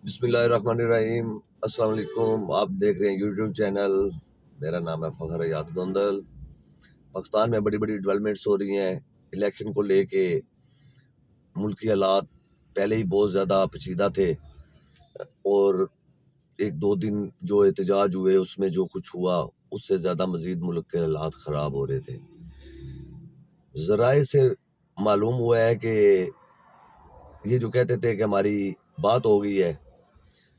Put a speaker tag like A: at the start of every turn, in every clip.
A: بسم اللہ الرحمن الرحیم۔ السلام علیکم، آپ دیکھ رہے ہیں یوٹیوب چینل، میرا نام ہے فخر حیات گوندل۔ پاکستان میں بڑی بڑی ڈیولپمنٹس ہو رہی ہیں۔ الیکشن کو لے کے ملکی حالات پہلے ہی بہت زیادہ پیچیدہ تھے، اور ایک دو دن جو احتجاج ہوئے اس میں جو کچھ ہوا اس سے زیادہ مزید ملک کے حالات خراب ہو رہے تھے۔ ذرائع سے معلوم ہوا ہے کہ یہ جو کہتے تھے کہ ہماری بات ہو گئی ہے،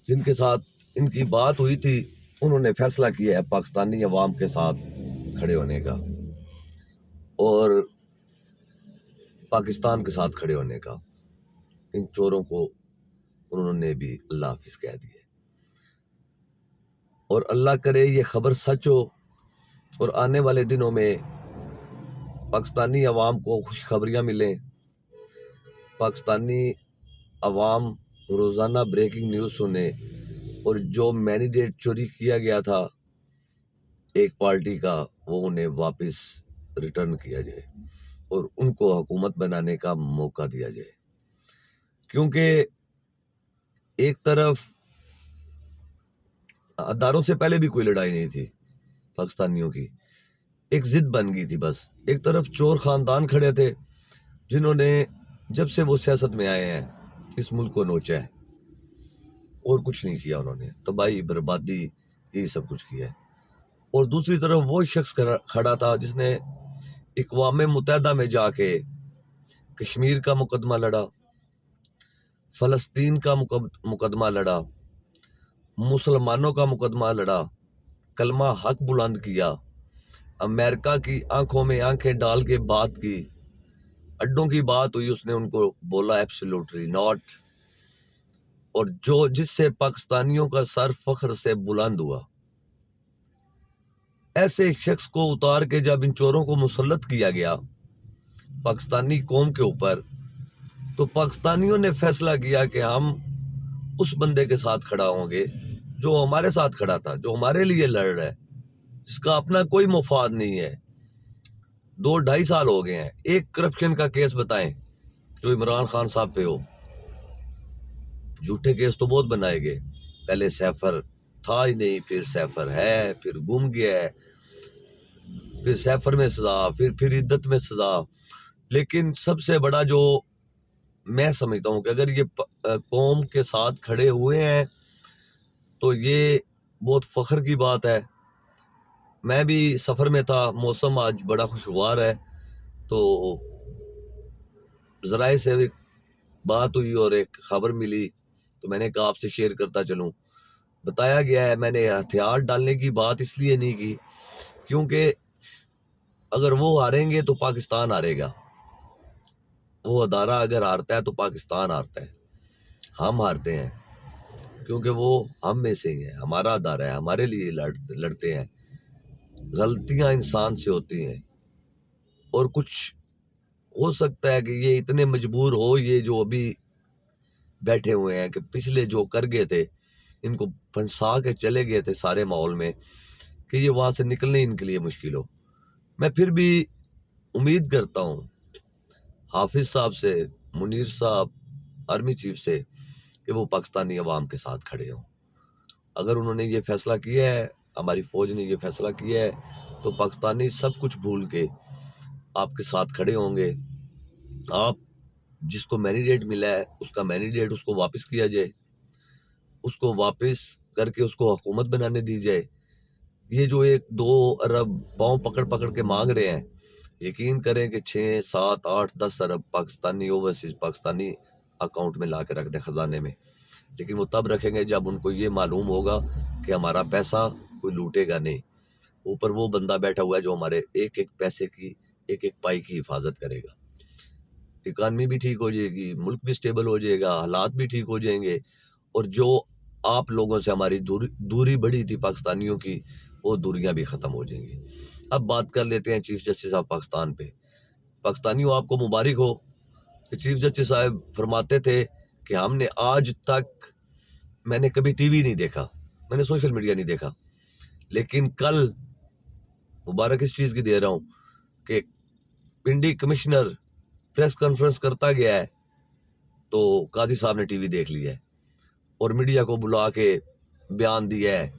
A: جن کے ساتھ ان کی بات ہوئی تھی انہوں نے فیصلہ کیا ہے پاکستانی عوام کے ساتھ کھڑے ہونے کا اور پاکستان کے ساتھ کھڑے ہونے کا۔ ان چوروں کو انہوں نے بھی اللہ حافظ کہہ دیا، اور اللہ کرے یہ خبر سچ ہو اور آنے والے دنوں میں پاکستانی عوام کو خوشخبریاں ملیں، پاکستانی عوام روزانہ بریکنگ نیوز سنے، اور جو مینڈیٹ چوری کیا گیا تھا ایک پارٹی کا وہ انہیں واپس ریٹرن کیا جائے اور ان کو حکومت بنانے کا موقع دیا جائے۔ کیونکہ ایک طرف اداروں سے پہلے بھی کوئی لڑائی نہیں تھی پاکستانیوں کی، ایک ضد بن گئی تھی بس۔ ایک طرف چور خاندان کھڑے تھے جنہوں نے جب سے وہ سیاست میں آئے ہیں اس ملک کو نوچا ہے، اور کچھ نہیں کیا، انہوں نے تباہی بربادی یہی سب کچھ کیا ہے۔ اور دوسری طرف وہ شخص کھڑا تھا جس نے اقوام متحدہ میں جا کے کشمیر کا مقدمہ لڑا، فلسطین کا مقدمہ لڑا، مسلمانوں کا مقدمہ لڑا، کلمہ حق بلند کیا، امریکہ کی آنکھوں میں آنکھیں ڈال کے بات کی، اڈوں کی بات ہوئی اس نے ان کو بولا ایبسولوٹلی ناٹ، اور جس سے پاکستانیوں کا سر فخر سے بلند ہوا۔ ایسے شخص کو اتار کے جب ان چوروں کو مسلط کیا گیا پاکستانی قوم کے اوپر، تو پاکستانیوں نے فیصلہ کیا کہ ہم اس بندے کے ساتھ کھڑا ہوں گے جو ہمارے ساتھ کھڑا تھا، جو ہمارے لیے لڑ رہا ہے، جس کا اپنا کوئی مفاد نہیں ہے۔ 2-2.5 سال ہو گئے ہیں، ایک کرپشن کا کیس بتائیں جو عمران خان صاحب پہ ہو۔ جھوٹے کیس تو بہت بنائے گئے، پہلے سیفر تھا ہی نہیں، پھر سیفر ہے، پھر گم گیا ہے، پھر سیفر میں سزا، پھر عدت میں سزا۔ لیکن سب سے بڑا جو میں سمجھتا ہوں کہ اگر یہ قوم کے ساتھ کھڑے ہوئے ہیں تو یہ بہت فخر کی بات ہے۔ میں بھی سفر میں تھا، موسم آج بڑا خوشگوار ہے، تو ذرائع سے ایک بات ہوئی اور ایک خبر ملی تو میں نے کہا آپ سے شیئر کرتا چلوں۔ بتایا گیا ہے، میں نے ہتھیار ڈالنے کی بات اس لیے نہیں کی کیونکہ اگر وہ ہاریں گے تو پاکستان ہارے گا، وہ ادارہ اگر ہارتا ہے تو پاکستان ہارتا ہے، ہم ہارتے ہیں کیونکہ وہ ہم میں سے ہی ہیں، ہمارا ادارہ ہے، ہمارے لیے لڑتے ہیں۔ غلطیاں انسان سے ہوتی ہیں، اور کچھ ہو سکتا ہے کہ یہ اتنے مجبور ہو، یہ جو ابھی بیٹھے ہوئے ہیں کہ پچھلے جو کر گئے تھے ان کو پھنسا کے چلے گئے تھے سارے ماحول میں، کہ یہ وہاں سے نکلنے ان کے لیے مشکل ہو۔ میں پھر بھی امید کرتا ہوں حافظ صاحب سے، منیر صاحب، آرمی چیف سے، کہ وہ پاکستانی عوام کے ساتھ کھڑے ہوں۔ اگر انہوں نے یہ فیصلہ کیا ہے، ہماری فوج نے یہ فیصلہ کیا ہے، تو پاکستانی سب کچھ بھول کے آپ کے ساتھ کھڑے ہوں گے۔ آپ جس کو مینڈیٹ ملا ہے اس کا مینڈیٹ اس کو واپس کیا جائے، اس کو واپس کر کے اس کو حکومت بنانے دی جائے۔ یہ جو 1-2 ارب پاؤں پکڑ کے مانگ رہے ہیں، یقین کریں کہ 6, 7, 8, 10 ارب پاکستانی اوورسیز پاکستانی اکاؤنٹ میں لا کے رکھ دیں خزانے میں، لیکن وہ تب رکھیں گے جب ان کو یہ معلوم ہوگا کہ ہمارا پیسہ کوئی لوٹے گا نہیں۔ اوپر وہ بندہ بیٹھا ہوا ہے جو ہمارے ایک ایک پیسے کی، ایک ایک پائی کی حفاظت کرے گا۔ اکانومی بھی ٹھیک ہو جائے گی، ملک بھی سٹیبل ہو جائے گا، حالات بھی ٹھیک ہو جائیں گے، اور جو آپ لوگوں سے ہماری دوری بڑھی تھی پاکستانیوں کی، وہ دوریاں بھی ختم ہو جائیں گی۔ اب بات کر لیتے ہیں چیف جسٹس آف پاکستان پہ۔ پاکستانیوں آپ کو مبارک ہو کہ چیف جسٹس صاحب فرماتے تھے کہ ہم نے آج تک، میں نے کبھی ٹی وی نہیں دیکھا، میں نے سوشل میڈیا نہیں دیکھا، لیکن کل مبارک اس چیز کی دے رہا ہوں کہ پنڈی کمشنر پریس کانفرنس کرتا گیا ہے تو قاضی صاحب نے ٹی وی دیکھ لیا ہے، اور میڈیا کو بلا کے بیان دیا ہے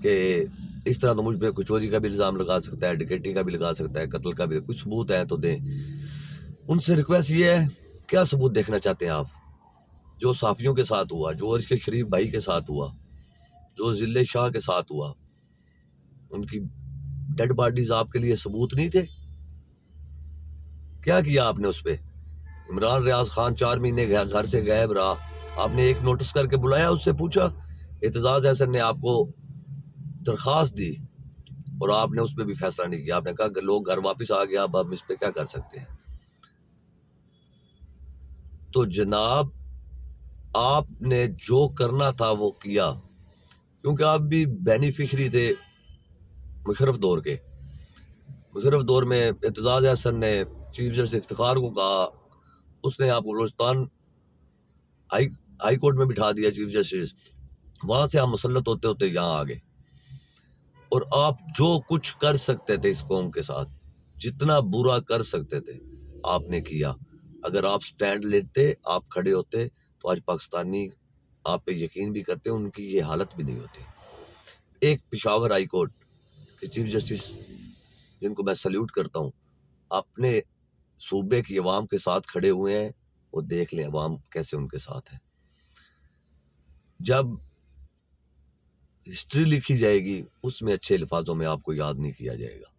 A: کہ اس طرح تو مجھ پہ کوئی چوری کا بھی الزام لگا سکتا ہے، ڈکیٹی کا بھی لگا سکتا ہے، قتل کا بھی، کچھ ثبوت ہے تو دیں۔ ان سے ریکویسٹ یہ ہے، کیا ثبوت دیکھنا چاہتے ہیں آپ؟ جو صحافیوں کے ساتھ ہوا، جو اس کے شریف بھائی کے ساتھ ہوا، جو ضلع شاہ کے ساتھ ہوا، ان کی ڈیڈ باڈیز آپ کے لیے ثبوت نہیں تھے؟ کیا کیا آپ نے اس پہ؟ عمران ریاض خان 4 مہینے گھر سے غائب رہا، آپ نے ایک نوٹس کر کے بلایا، اس سے پوچھا؟ اعتزاز احسن نے آپ کو درخواست دی اور آپ نے اس پہ بھی فیصلہ نہیں کیا، آپ نے کہا کہ لوگ گھر واپس آ گیا، اب ہم اس پہ کیا کر سکتے ہیں؟ تو جناب آپ نے جو کرنا تھا وہ کیا، کیونکہ آپ بھی بینیفیشری تھے مشرف دور کے۔ مشرف دور میں اعتزاز احسن نے چیف جسٹس افتخار کو کہا، اس نے آپ کو بلوچستان ہائی کورٹ میں بٹھا دیا چیف جسٹس، وہاں سے آپ مسلط ہوتے ہوتے یہاں آ گئے، اور آپ جو کچھ کر سکتے تھے اس قوم کے ساتھ، جتنا برا کر سکتے تھے آپ نے کیا۔ اگر آپ سٹینڈ لیتے، آپ کھڑے ہوتے، تو آج پاکستانی آپ پہ یقین بھی کرتے، ان کی یہ حالت بھی نہیں ہوتی۔ ایک پشاور ہائی کورٹ کے چیف جسٹس جن کو میں سلیوٹ کرتا ہوں، اپنے صوبے کی عوام کے ساتھ کھڑے ہوئے ہیں، وہ دیکھ لیں عوام کیسے ان کے ساتھ ہے۔ جب ہسٹری لکھی جائے گی اس میں اچھے الفاظوں میں آپ کو یاد نہیں کیا جائے گا۔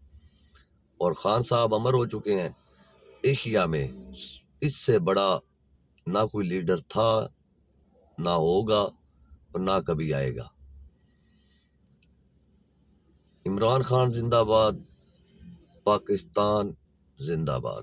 A: اور خان صاحب امر ہو چکے ہیں ایشیا میں، اس سے بڑا نہ کوئی لیڈر تھا، نہ ہوگا، اور نہ کبھی آئے گا۔ عمران خان زندہ باد، پاکستان زندہ باد۔